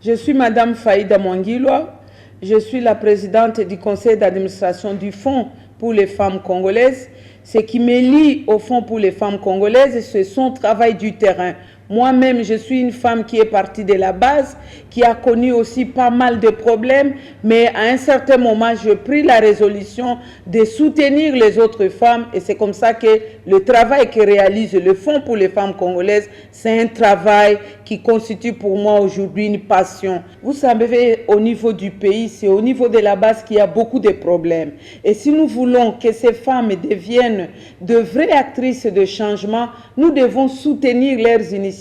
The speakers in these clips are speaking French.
Je suis Madame Faïda Mwangilwa. Je suis la présidente du conseil d'administration du Fonds pour les femmes congolaises. Ce qui me lie au Fonds pour les femmes congolaises, c'est son travail du terrain. Moi-même, je suis une femme qui est partie de la base, qui a connu aussi pas mal de problèmes, mais à un certain moment, je pris la résolution de soutenir les autres femmes et c'est comme ça que le travail que réalise le Fonds pour les femmes congolaises, c'est un travail qui constitue pour moi aujourd'hui une passion. Vous savez, au niveau du pays, c'est au niveau de la base qu'il y a beaucoup de problèmes. Et si nous voulons que ces femmes deviennent de vraies actrices de changement, nous devons soutenir leurs initiatives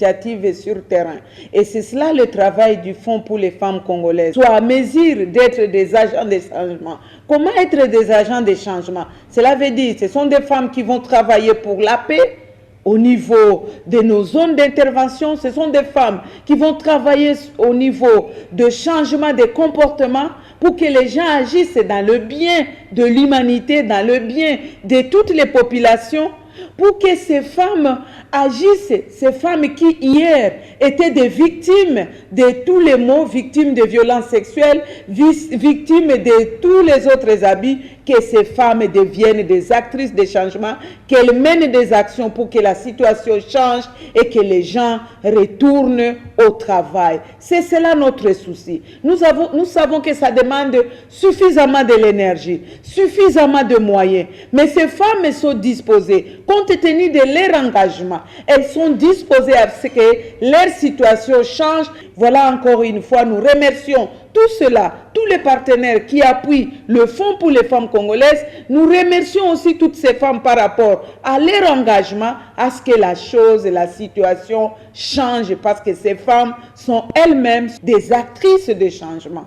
sur terrain. Et c'est cela le travail du Fonds pour les femmes congolaises. Soit à mesure d'être des agents de changement. Comment être des agents de changement? Cela veut dire que ce sont des femmes qui vont travailler pour la paix au niveau de nos zones d'intervention. Ce sont des femmes qui vont travailler au niveau de changement des comportements pour que les gens agissent dans le bien de l'humanité, dans le bien de toutes les populations, pour que ces femmes agissent, ces femmes qui hier étaient des victimes de tous les maux, victimes de violences sexuelles, victimes de tous les autres abus, que ces femmes deviennent des actrices de changement, qu'elles mènent des actions pour que la situation change et que les gens retournent au travail. C'est cela notre souci. Nous savons que ça demande suffisamment de l'énergie, suffisamment de moyens, mais ces femmes sont disposées, compte tenu de leur engagement, elles sont disposées à ce que leur situation change. Voilà, encore une fois, nous remercions tout cela, tous les partenaires qui appuient le Fonds pour les femmes congolaises. Nous remercions aussi toutes ces femmes par rapport à leur engagement, à ce que la chose et la situation changent, parce que ces femmes sont elles-mêmes des actrices de changement.